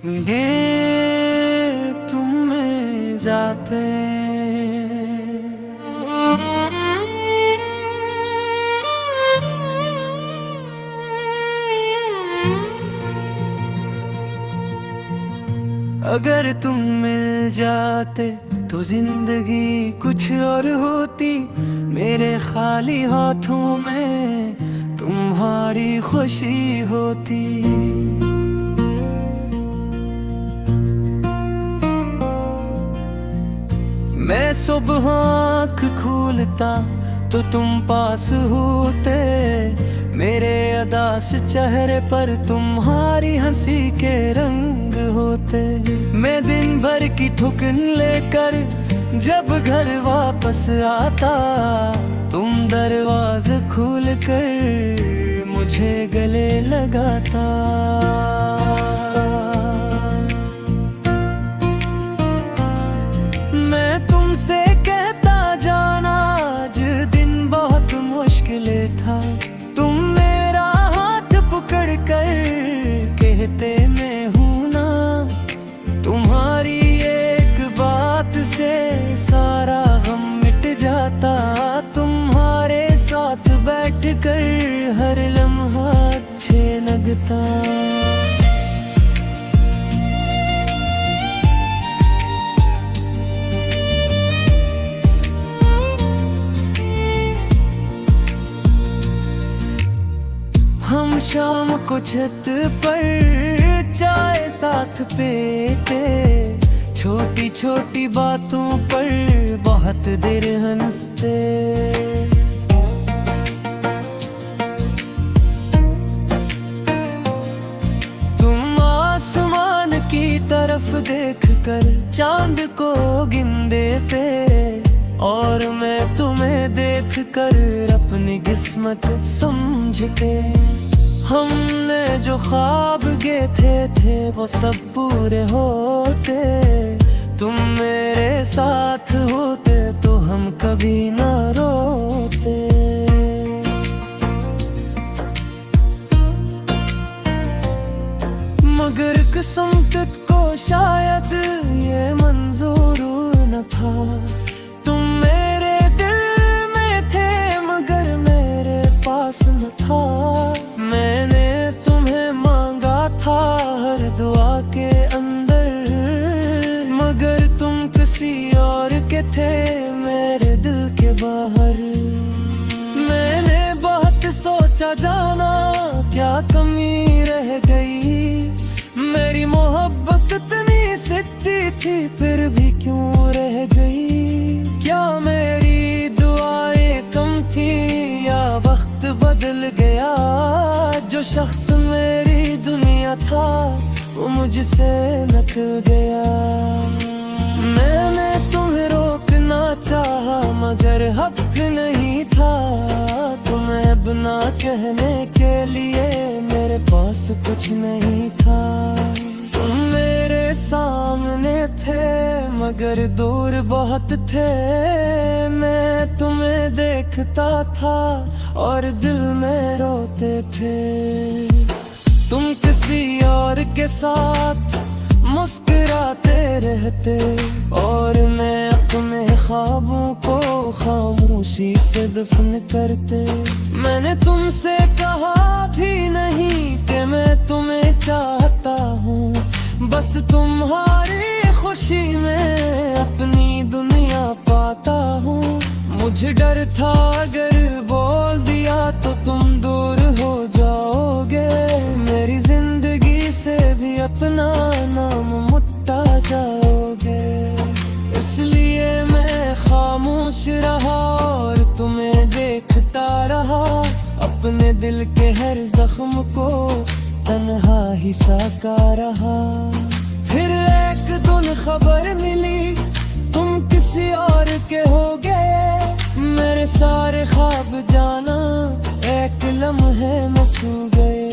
ये तुम में जाते अगर तुम मिल जाते तो जिंदगी कुछ और होती। मेरे खाली हाथों में तुम्हारी खुशी होती। मैं सुबह आँख खोलता तो तुम पास होते। मेरे अदास चेहरे पर तुम्हारी हंसी के रंग होते। मैं दिन भर की थुकन लेकर जब घर वापस आता, तुम दरवाज़ा खोल कर मुझे गले लगाता। मैं तुमसे कहता जाना आज दिन बहुत मुश्किल था। तुम मेरा हाथ पकड़ कर कहते मैं हूँ ना। तुम्हारी एक बात से सारा गम मिट जाता। तुम्हारे साथ बैठ कर हर लम्हा अच्छे लगता। हम शाम को छत पर चाय साथ पीते। छोटी छोटी बातों पर बहुत देर हंसते। तुम आसमान की तरफ देखकर चांद को गिन देते, और मैं तुम्हें देखकर अपनी किस्मत समझते। हमने जो ख्वाब गेथे थे वो सब पूरे होते। तुम मेरे साथ होते तो हम कभी ना रोते। मगर किस्मत को शायद ये मंजूर न था। तुम मेरे दिल में थे मगर मेरे पास न था। मैंने तुम्हें मांगा था हर दुआ के अंदर, मगर तुम किसी और के थे मेरे दिल के बाहर। मैंने बहुत सोचा जाना क्या कमी रह गई। मेरी मोहब्बत इतनी सच्ची थी फिर भी क्यों रह गई। क्या मेरी दुआएं कम थी या वक्त बदल गया। जो शख्स मेरी दुनिया था वो मुझसे निकल गया। मैंने तुम्हें रोकना चाहा मगर हक नहीं था। तुम्हें बिना कहने के लिए मेरे पास कुछ नहीं था। तुम मेरे सामने थे मगर दूर बहुत थे। मैं तुम्हें देखता था और दिल में रोते थे। तुम किसी और के साथ मुस्कुराते रहते, और मैं अपने ख्वाबों को खामोशी से दफन करते। मैंने तुमसे कहा भी नहीं कि मैं तुम्हें चाहता हूँ। बस तुम्हारी खुशी में अपनी दुनिया पाता हूँ। मुझे डर था अगर बोल दिया तो तुम दूर हो जाओगे। मेरी जिंदगी से भी अपना नाम मुट्टा जाओगे। इसलिए मैं खामोश रहा और तुम्हें देखता रहा। अपने दिल के हर जख्म को तन्हा ही साका रहा। फिर एक दिन खबर मिली तुम किसी और के हो गए। मेरे सारे ख्वाब जाना एक लम्हे में सो गए।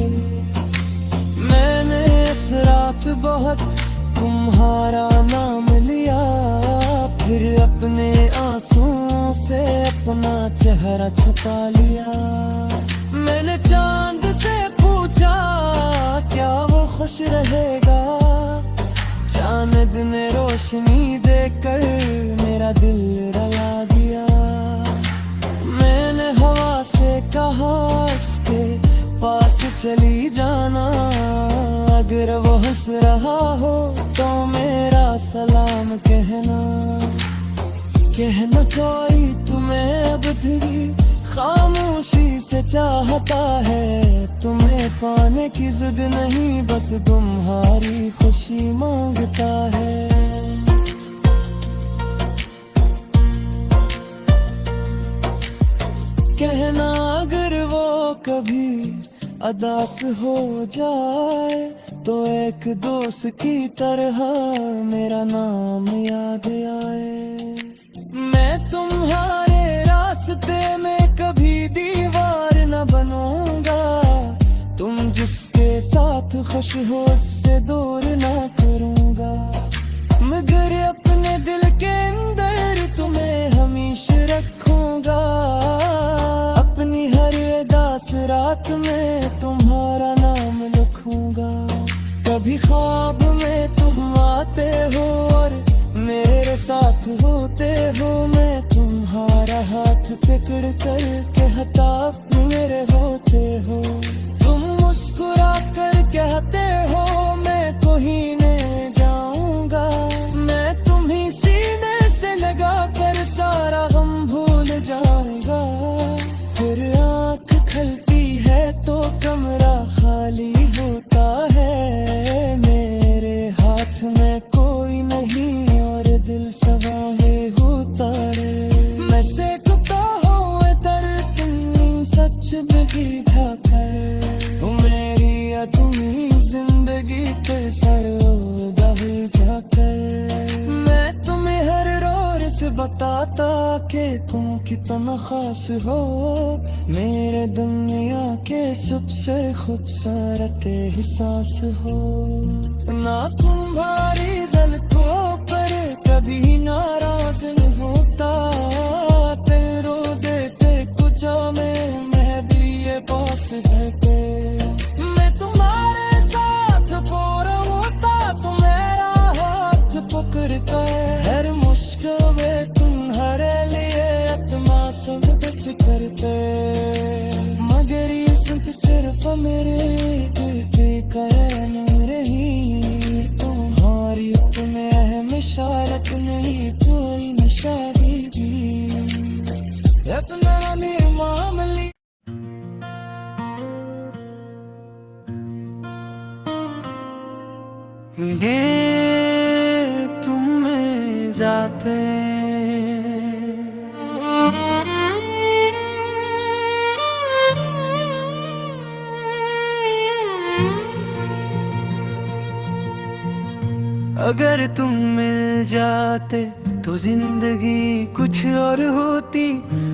मैंने इस रात बहुत तुम्हारा नाम लिया। फिर अपने आंसुओं से अपना चेहरा छुपा लिया। मैंने चांद से पूछा क्या वो खुश रहेगा। चांद ने रोशनी देकर मेरा दिल रुला दिया। मैंने हवा से कहा इसके पास चली जाना, अगर वो हंस रहा हो तो मेरा सलाम कहना। कहना कोई तुम्हें अब भी खामोशी से चाहता है, तुम्हें पाने की जिद नहीं बस तुम्हारी खुशी मांगता है। कहना अगर वो कभी अदास हो जाए तो एक दोस्त की तरह मेरा नाम याद आए। मैं तुम्हारे रास्ते में कभी दीवार न बनूंगा, तुम जिसके साथ खुश हो उससे दूर ना करूंगा। मगर अपने दिल के अंदर तुम्हें हमेशा रखूंगा, अपनी हर उदास रात में तुम्हारा नाम लिखूंगा। कभी ख्वाब में तुम आते हो और मेरे साथ होते हो, मैं तुम्हारा हाथ पकड़ कर कहता मेरे होते हो। तुम मुस्कुरा कर कहते हो मैं कहीने जाऊंगा, मैं तुम्हीं सीने से लगा कर सारा गम भूल जाऊंगा। फिर आँख खुलती है तो कमरा खाली होता है, मेरे हाथ में कोई नहीं और दिल सवाहे होता है। मैं सेकता हूँ दर्द तुम सच बगी जाकर, मेरी या तुम्ही जिंदगी पर सर दहल जाकर। मैं तुम्हें हर रोज से बताता कि तुम कितना खास हो, मेरे दुनिया के सबसे खूबसूरत एहसास हो। ना तुम्हारी ज़ल्फ़ों पर कभी नाराज नहीं होता, तेरो देते कुछ मैं भी ये पास रहते। मैं तुम्हारे साथ पूरा होता, तुम्हारा हाथ पकड़ कर हर मुश्किल में तुम्हारे लिए अपना सब कुछ करते। मगर ये संत सिर्फ मेरे दिल के कारण रही, तुम्हारी तुम्हें अहम इशारत नहीं कोई नशारी भी अपना मेरे मामले। ये तुम में जाते अगर तुम मिल जाते तो जिंदगी कुछ और होती,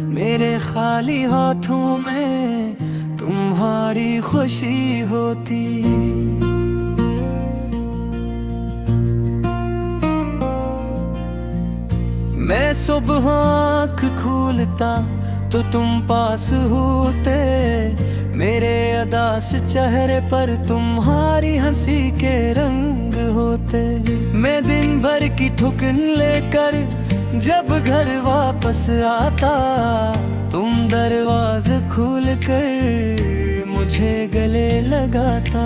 मेरे खाली हाथों में तुम्हारी खुशी होती। मैं सुबह आँख खोलता तो तुम पास होते, मेरे अदास चेहरे पर तुम्हारी हंसी के रंग होते। मैं दिन भर की थुकन लेकर जब घर वापस आता, तुम दरवाज़ा खोल कर मुझे गले लगाता।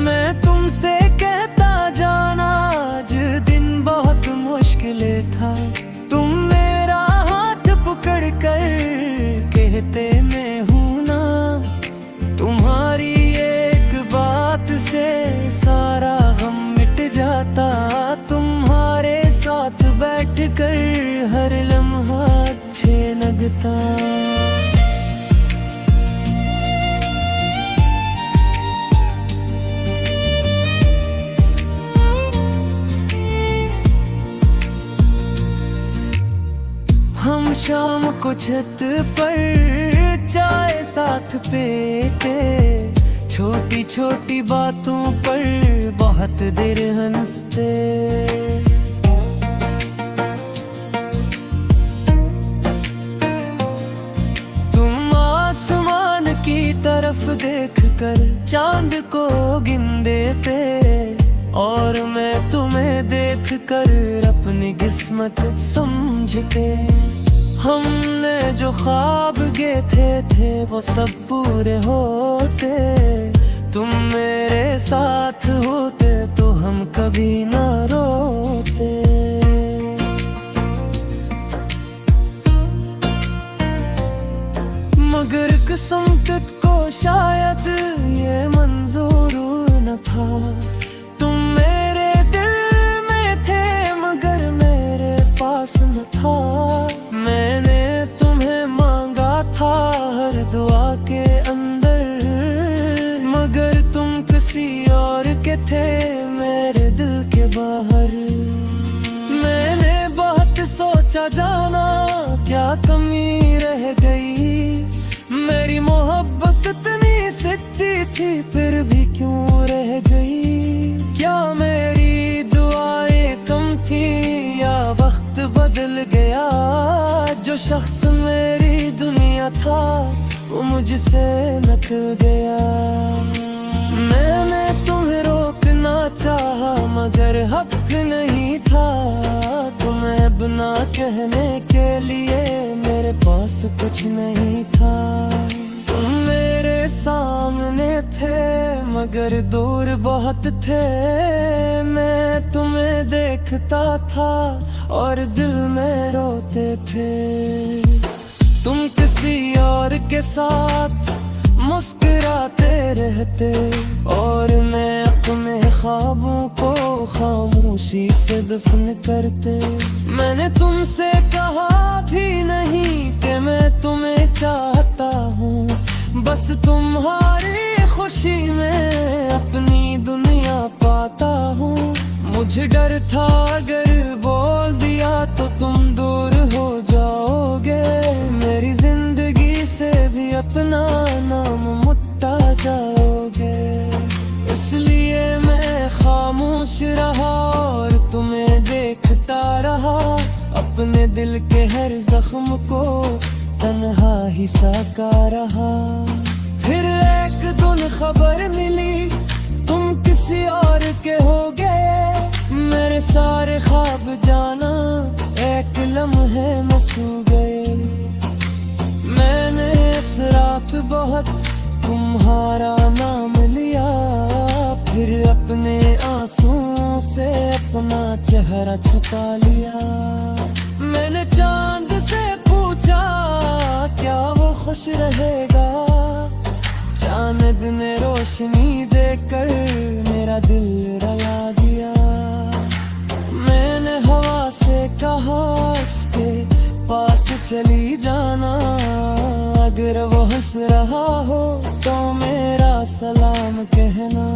मैं तुमसे कहता जाना आज दिन बहुत मुश्किल था, तुम मेरा हाथ पकड़ कर कहते मैं हूँ ना। तुम्हारी एक बात से सारा गम मिट जाता, तुम्हारे साथ बैठ कर हर लम्हा अच्छे लगता। हम शाम को छत पर चाय साथ पीते, छोटी छोटी बातों पर बहुत देर हंसते। तुम आसमान की तरफ देख कर चांद को गिन देते, और मैं तुम्हें देख कर अपनी किस्मत समझते। हमने जो ख्वाब गेथे थे वो सब पूरे होते, तुम मेरे साथ होते तो हम कभी ना रोते। मगर किस्मत को शायद ये मंजूर न था, तुम मेरे दिल में थे मगर मेरे पास न था। मैंने तुम्हें मांगा था हर दुआ के अंदर, मगर तुम किसी और के थे मेरे दिल के बाहर। मैंने बहुत सोचा जाना क्या कमी रह गई, मेरी मोहब्बत इतनी सच्ची थी फिर भी क्यों रह गई। क्या मेरी दुआएं कम थी या वक्त बदल गया, जो शख्स मेरी दुनिया था वो मुझसे निकल गया। मैंने तुम्हें रोकना चाहा मगर हक नहीं था, तुम्हें बिना कहने के लिए मेरे पास कुछ नहीं था। तुम मेरे सामने थे मगर दूर बहुत थे, मैं तुम्हें देखता था और दिल में रोते थे। तुम किसी और के साथ मुस्कुराते रहते, और मैं अपने ख्वाबों को खामोशी से दफन करते। मैंने तुमसे कहा भी नहीं कि मैं तुम्हें चाहता हूँ, बस तुम्हारी खुशी में अपनी दुनिया पाता हूँ। मुझे डर था अगर बोल दिया तो तुम दूर हो जाओगे, मेरी जिंदगी से भी अपना नाम मुट्टा जाओगे। इसलिए मैं खामोश रहा और तुम्हें देखता रहा, अपने दिल के हर जख्म को तन्हा ही साका रहा। फिर एक दिन खबर मिली तुम किसी और के हो गए, मेरे सारे ख्वाब जाना एक लम्हे में सो गए। मैंने इस रात बहुत तुम्हारा नाम लिया, फिर अपने आंसुओं से अपना चेहरा छुपा लिया। मैंने चांद से पूछा क्या वो खुश रहेगा, चांद ने रोशनी देकर मेरा दिल रुला दिया। मैंने हवा से कहा उसके पास चली जाना, अगर वो हंस रहा हो तो मेरा सलाम कहना।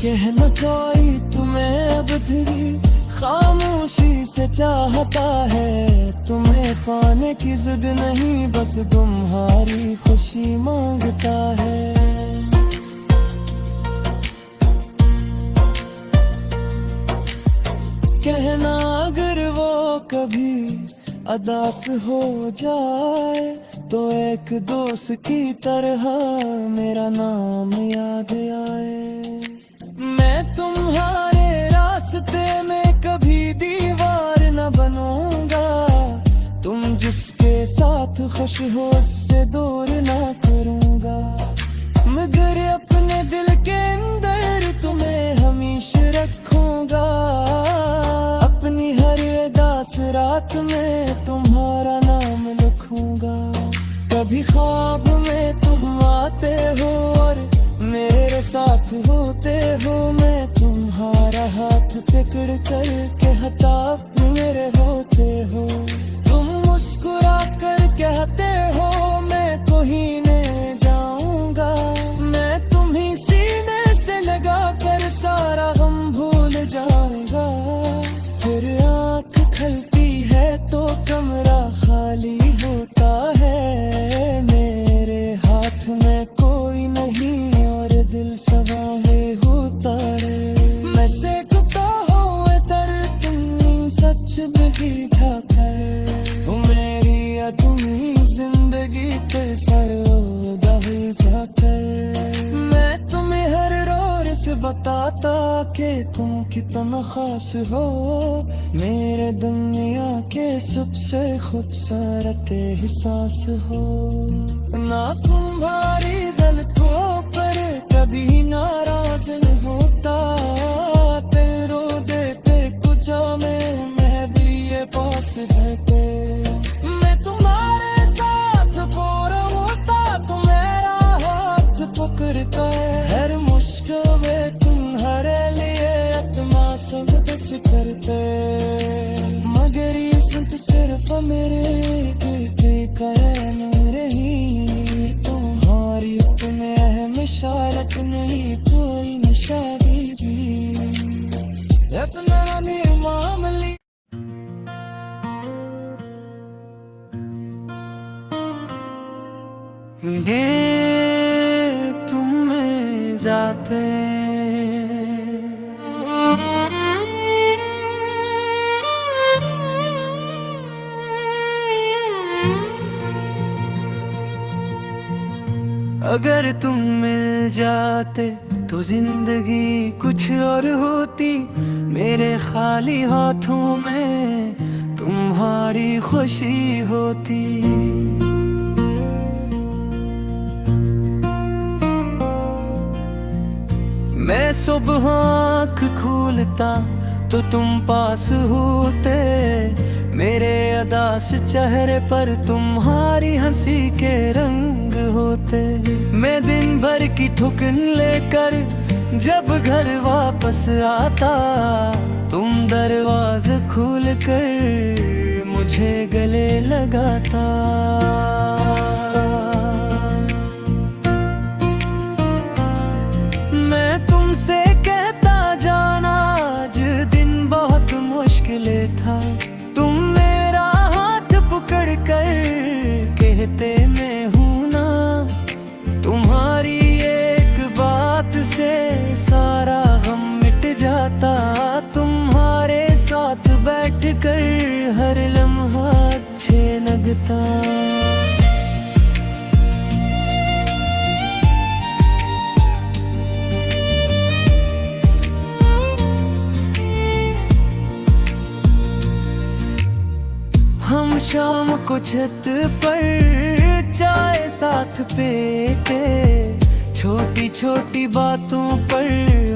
कहना कोई तुम्हें अब भी खामोशी से चाहता है, तुम्हें पाने की जिद नहीं बस तुम्हारी खुशी मांगता है। कहना अगर वो कभी अदास हो जाए तो एक दोस्त की तरह मेरा नाम याद आए। मैं तुम्हारे रास्ते में कभी दीवार न बनूंगा, तुम जिसके साथ खुश हो उससे दूर ना करूंगा। मगर अपने दिल के अंदर तुम्हें हमेशा रखूंगा, अपनी हर उदास रात में तुम्हारा नाम लिखूंगा। कभी ख्वाब में तुम आते हो और मेरे साथ होते हो, मैं तुम्हारा हाथ पकड़ कर कहता मेरे होते हो। तुम मुस्कुरा कर कहते हो मैं कहीं नहीं जाऊंगा, मैं तुम्हीं सीने से लगा कर सारा गम भूल जाऊंगा। फिर आँख खुलती है तो कमरा खाली होता है, मेरे हाथ में कोई नहीं और दिल सवाहे होता है। मैं सेकता हुए दर्द तुम सच बगी जाकर, मेरी या तुम्हीं जिंदगी पे सर दहल जाकर। बताता कि तुम कितना खास हो, मेरे दुनिया के सबसे खूबसूरत एहसास हो। ना तुम्हारी ज़ल्फ़ों पर कभी नाराज नहीं होता, तेरो देते कुछ में मैं भी ये पास रहते। मैं तुम्हारे साथ पूरा होता, तुम मेरा हाथ पकड़ता है, हर मुश्किल में तुम्हारे लिए आत्मा सब कुछ करते। मगर ये संत सिर्फ मेरे करम रही, तुम्हारी तुम्हें हमेशा नहीं कोई निशानी भी अपना मेरे मामले। ये तुम जाते अगर तुम मिल जाते तो जिंदगी कुछ और होती, मेरे खाली हाथों में तुम्हारी खुशी होती। मैं सुबह आँख खोलता तो तुम पास होते, मेरे अदास चेहरे पर तुम्हारी हंसी के रंग होते। मैं दिन भर की थुकन लेकर जब घर वापस आता, तुम दरवाज़ा खोल कर मुझे गले लगाता। मैं तुमसे कहता जाना आज दिन बहुत मुश्किल था, तुम मेरा हाथ पकड़ कर कहते मैं हूं ना। तुम्हारी एक बात से सारा गम मिट जाता, तुम्हारे साथ बैठ कर हर लम्हा अच्छे लगता। हम शाम को छत पर चाय साथ पीते, छोटी छोटी बातों पर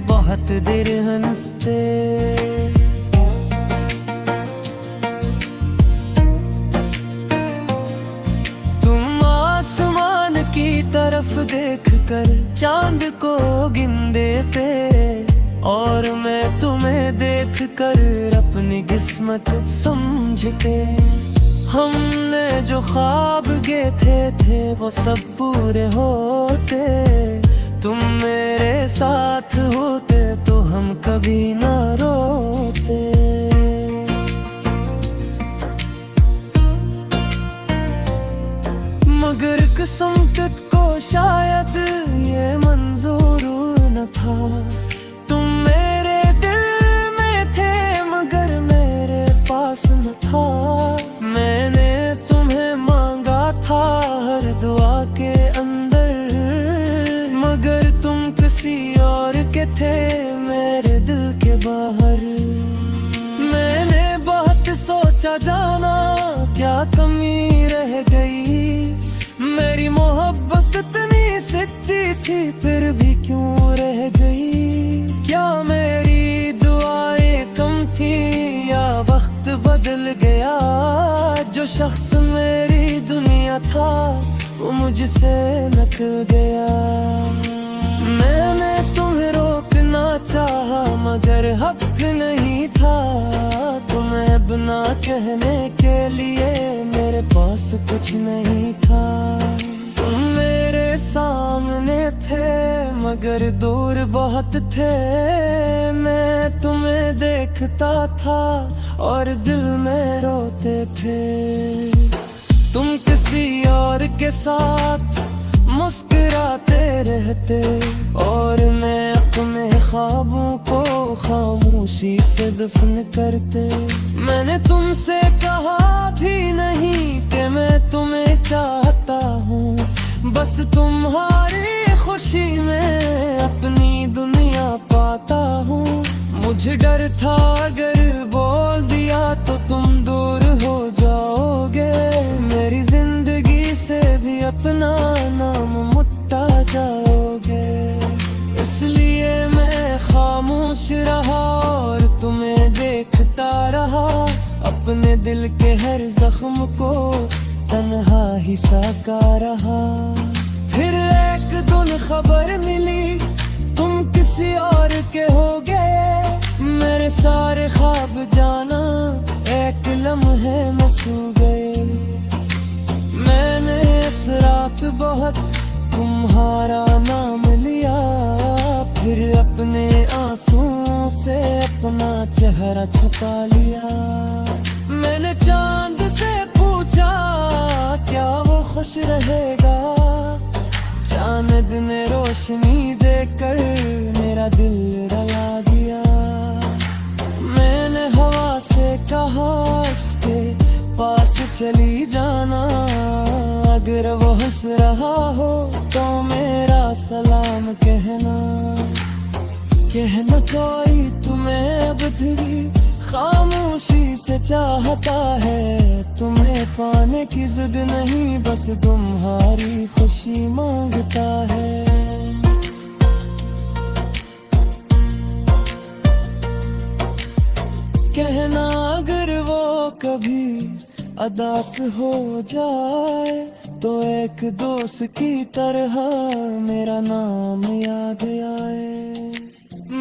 बहुत देर हंसते। तुम आसमान की तरफ देखकर चांद को गिन देते, और मैं तुम्हें देख कर अपनी किस्मत समझते। हमने जो ख्वाब गए थे वो सब पूरे होते, तुम मेरे साथ होते तो हम कभी ना रोते। मगर किस्मत को शायद ये मंजूर न था, तुम मेरे दिल में थे मगर मेरे पास न था। मैंने तुम्हें मांगा था हर दुआ के अंदर, मगर तुम किसी और के थे मेरे दिल के बाहर। मैंने बहुत सोचा जाना क्या कमी रह गई, मेरी मोहब्बत इतनी सच्ची थी फिर भी क्यों रह गई। क्या मेरी दुआएं कम थी या वक्त बदल गया, जो शख्स मेरी दुनिया था वो मुझसे निकल गया। मैंने तुम्हें रोकना चाहा मगर हक नहीं था, तुम्हें बिना कहने के लिए मेरे पास कुछ नहीं था। तुम मेरे सामने थे मगर दूर बहुत थे, मैं तुम्हें देखता था और दिल में रोते थे। तुम किसी और के साथ मुस्कुराते रहते और मैं अपने ख्वाबों को खामोशी से दफन करते। मैंने तुमसे कहा भी नहीं कि मैं तुम्हें चाहता हूँ, बस तुम्हारी खुशी में अपनी दुनिया पा मुझे डर था अगर बोल दिया तो तुम दूर हो जाओगे, मेरी जिंदगी से भी अपना नाम मुट्टा जाओगे। इसलिए मैं खामोश रहा और तुम्हें देखता रहा, अपने दिल के हर जख्म को तन्हा ही साका रहा। फिर एक दिन खबर मिली तुम किसी और के हो गए, मेरे सारे ख्वाब जाना एक लम्हे में सो गए। मैंने इस रात बहुत तुम्हारा नाम लिया, फिर अपने आंसुओं से अपना चेहरा छुपा लिया। मैंने चांद से पूछा क्या वो खुश रहेगा, चांद ने रोशनी देकर मेरा दिल रुला दिया। मैंने हवा से कहा इसके पास चली जाना, अगर वो हंस रहा हो तो मेरा सलाम कहना। कहना कोई तुम्हें अब भी खामोशी से चाहता है, तुम्हें पाने की जिद नहीं बस तुम्हारी खुशी मांगता है। कहना अगर वो कभी अदास हो जाए तो एक दोस्त की तरह मेरा नाम याद आए।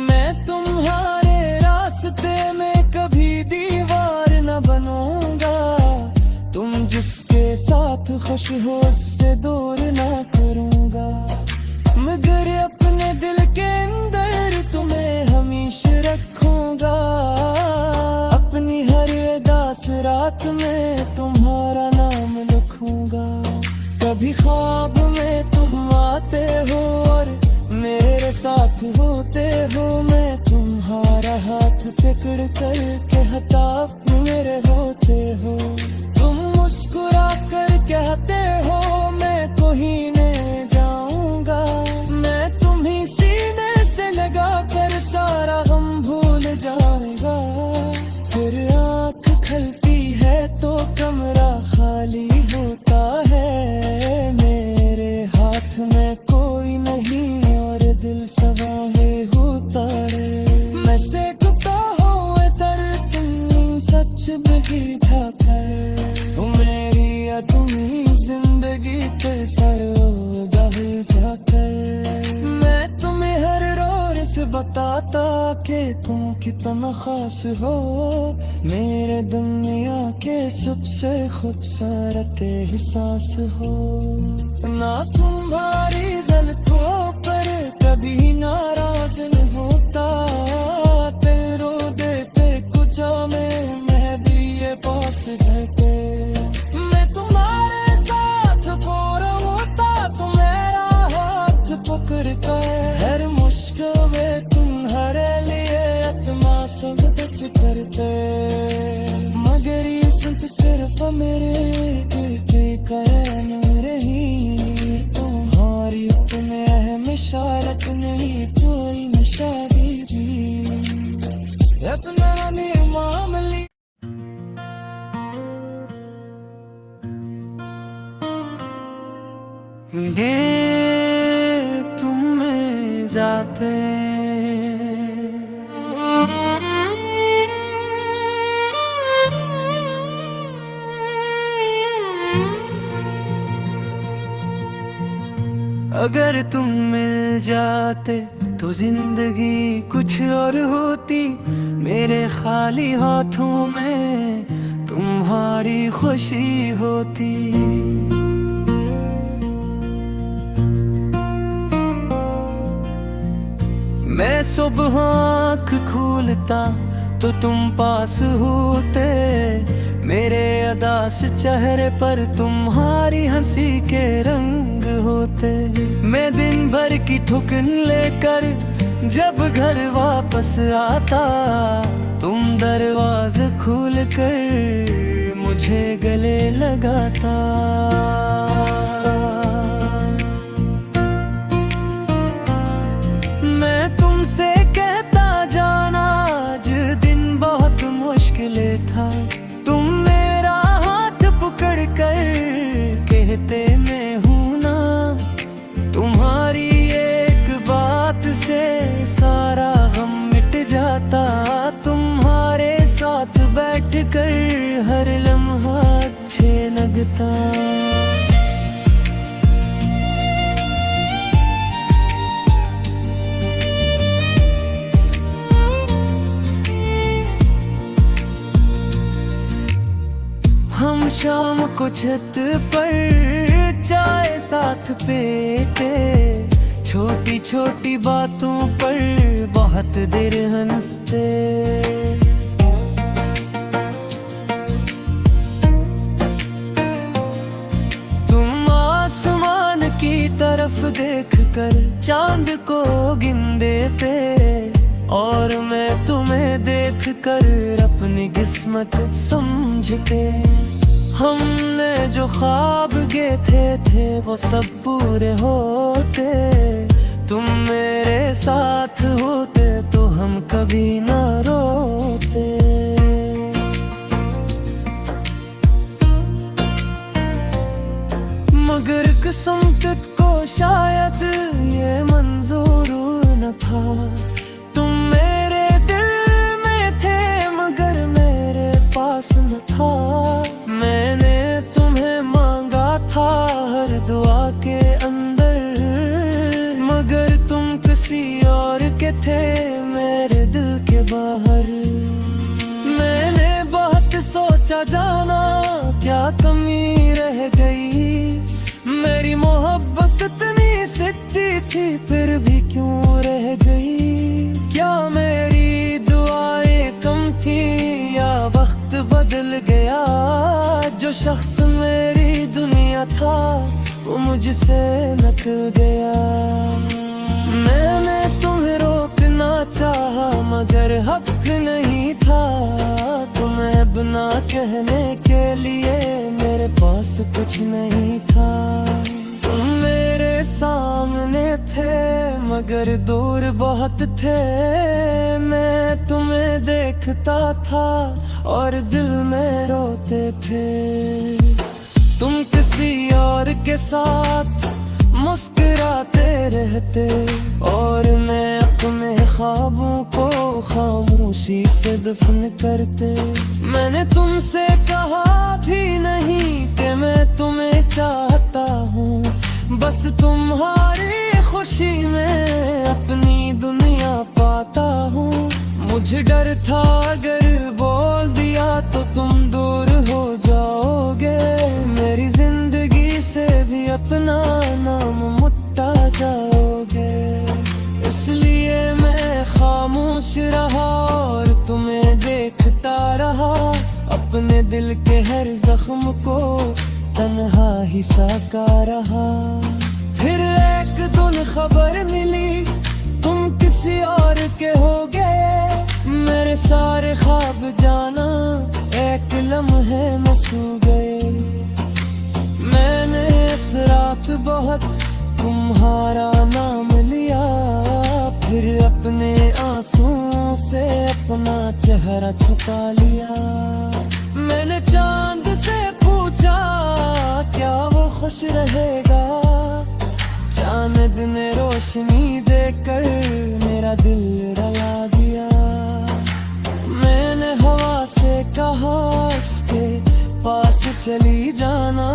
मैं तुम्हारे रास्ते में कभी दीवार न बनूंगा, तुम जिसके साथ खुश हो उससे दूर ना करूंगा। मगर अपने दिल के अंदर तुम्हें हमेशा रखूंगा, अपनी हर उदास रात में तुम्हारा नाम लिखूंगा। कभी ख्वाब में तुम आते हो और मेरे साथ होते हो, मैं तुम्हारा हाथ पकड़ कर कहता मेरे होते हो। तुम मुस्कुरा कर कहते हो मैं कहीने जाऊंगा, मैं तुम्ही सीने से लगा कर सारा गम भूल जाऊंगा। फिर आँख खुलती है तो कमरा खाली होता है, मेरे हाथ में कोई नहीं और दिल सवाहे होता है। मैं सेकता हुए दर्द तुम सच बगी जाकर, मेरी या तुम्ही जिंदगी पे सर दहल जाकर। मैं तुम्हें हर रोज से बताता कि तुम कितना खास हो, मेरे दुनिया के सबसे खूबसूरत एहसास हो। ना तुम्हारी ज़ल्फ़ों पर कभी नाराज नहीं होता, तेरो देते कुछ में मैं भी ये पास रहते। मैं तुम्हारे साथ पूरा होता तो मेरा हाथ पकड़ कर, हर मुश्किल में तुम्हारे लिए आत्मा सब कुछ करते। मगर ये संत सिर्फ मेरे कायम रही, तुम्हारी इतने अहम इशारत नहीं कोई निशानी भी अपना मामली। ये तुम में जाते अगर तुम मिल जाते तो जिंदगी कुछ और होती, मेरे खाली हाथों में तुम्हारी खुशी होती। मैं सुबह आँख खोलता तो तुम पास होते, मेरे अदास चेहरे पर तुम्हारी हंसी के रंग होते। मैं दिन भर की ठुकन लेकर जब घर वापस आता, तुम दरवाजे खोल कर मुझे गले लगाता। मैं तुमसे कहता जाना हर लम्हा अच्छे लगता। हम शाम को छत पर चाय साथ पीते, छोटी छोटी बातों पर बहुत देर हंसते। तुम आसमान की तरफ देखकर चांद को गिन देते, और मैं तुम्हें देखकर अपनी किस्मत समझते। हमने जो ख्वाब गेथे थे वो सब पूरे होते, तुम मेरे साथ होते तो हम कभी ना रोते। मगर किस्मत को शायद ये मंजूर न था। तुम मेरे दिल में थे मगर मेरे पास न था। मैंने तुम्हें मांगा था हर दुआ के अंदर, मगर तुम किसी और के थे मेरे दिल के बाहर। मैंने बहुत सोचा जाना क्या कमी रह गई, मेरी मोहब्बत इतनी सच्ची थी फिर भी क्यों रह गई। क्या मेरी दुआएं कम थी या वक्त बदल गया, जो शख्स मेरी दुनिया था वो मुझसे निकल गया। मैंने तुम्हें रोकना चाहा मगर हक नहीं था, तुम्हें बिना कहने के लिए मेरे पास कुछ नहीं था। तुम मेरे सामने थे मगर दूर बहुत थे, मैं तुम्हें देखता था और दिल में रोते थे। तुम किसी और के साथ मुस्कुराते रहते, और मैं अपने ख्वाबों को खामोशी से दफन करते। मैंने तुमसे कहा भी नहीं कि मैं तुम्हें चाहता हूँ, बस तुम्हारी खुशी में अपनी दुनिया पाता हूँ। मुझे डर था अगर बोल दिया तो तुम दूर हो जाओगे, मेरी जिंदगी से भी अपना नाम मिटा जाओगे। इसलिए मैं खामोश रहा और तुम्हें देखता रहा, अपने दिल के हर जख्म को तन्हा ही साका रहा। फिर एक दिन खबर मिली तुम किसी और के हो गए, मेरे सारे ख्वाब जाना एक लम्हे में सो गए। मैंने इस रात बहुत तुम्हारा नाम लिया, फिर अपने आंसुओं से अपना चेहरा छुपा लिया। मैंने चांद से पूछा क्या वो खुश रहेगा, चांद ने रोशनी देकर मेरा दिल रुला दिया। मैंने हवा से कहा उसके पास चली जाना,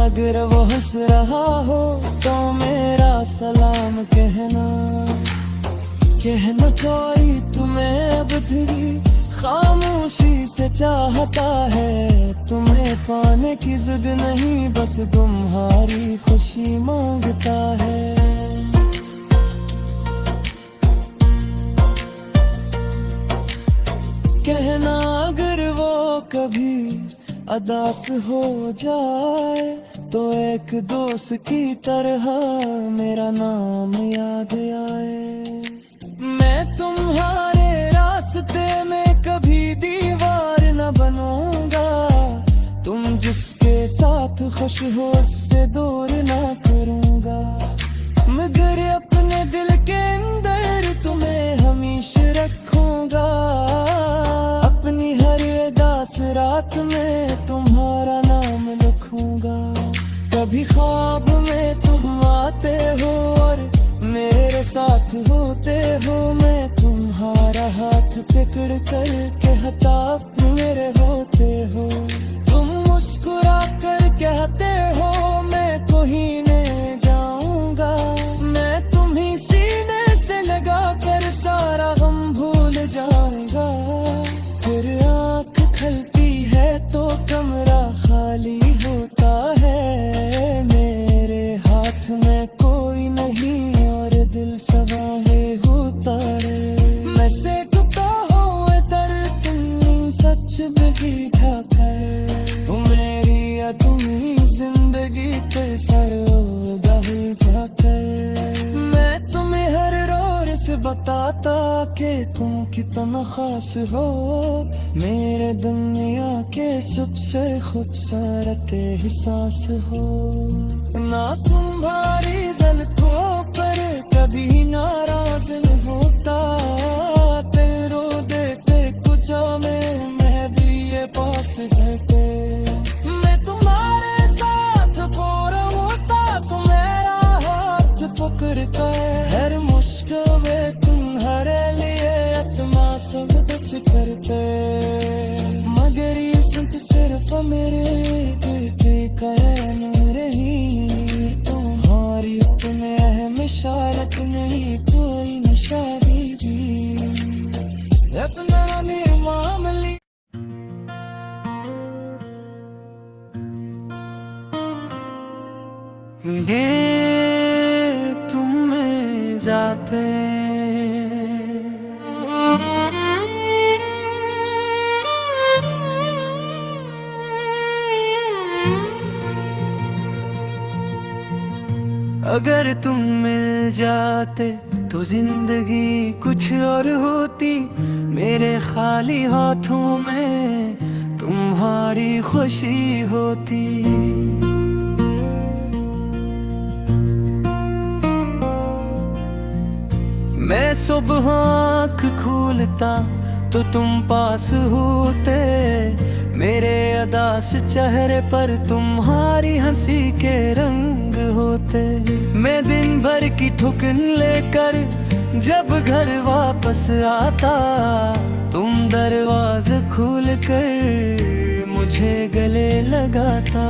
अगर वो हंस रहा हो तो मेरा सलाम कहना। कहना कोई तुम्हें अब भी खामोशी से चाहता है, तुम्हें पाने की जिद नहीं बस तुम्हारी खुशी मांगता है। कहना अगर वो कभी अदास हो जाए तो एक दोस्त की तरह मेरा नाम याद आए। मैं तुम्हारे रास्ते में कभी दीवार न बनूंगा, तुम जिसके साथ खुश हो उससे दूर ना करूंगा। मगर अपने दिल के अंदर तुम्हें हमेशा रखूंगा, अपनी हर उदास रात में तुम्हारा नाम लिखूंगा। कभी ख्वाब में तुम आते हो और मेरे साथ होते हो, मैं तुम्हारा हाथ पकड़ कर के हता मेरे होते हो। तुम मुस्कुरा कर कहते हो मैं कहीं नहीं जाऊंगा, मैं तुम्हीं सीने से लगा कर सारा गम भूल जाऊंगा। फिर आँख खुलती है तो कमरा खाली होता है, मेरे हाथ में कोई नहीं और दिल सवाहे होता है। मैं सेकता हुए दर्द तुम सच बगी ठाकर, तुम मेरी या तुम्ही जिंदगी पे सर दहल जाकर। मैं तुम्हें हर रोज से बताता कि तुम कितना खास हो, मेरे दुनिया के सबसे खूबसूरत एहसास हो। ना तुम भारी जल को पर कभी नाराज नहीं होता, दिल रो देते कुछ में मैं भी ये पास रहते। मैं तुम्हारे साथ बोर होता तो मेरा हाथ पकड़ता है, हर मुश्किल में तुम्हारे लिए इतना सब कुछ करते। मगर ये संत सिर्फ मेरे दिल के कायम रही, तुम्हारी तुम्हें अहम इशारत नहीं कोई निशानी भी, इतना नहीं मामली। ये तुम में जाते अगर तुम मिल जाते तो जिंदगी कुछ और होती, मेरे खाली हाथों में तुम्हारी खुशी होती। मैं सुबह आँख खोलता तो तुम पास होते, मेरे अदास चेहरे पर तुम्हारी हंसी के रंग होते। मैं दिन भर की थुकन लेकर जब घर वापस आता, तुम दरवाज़ा खोल कर मुझे गले लगाता।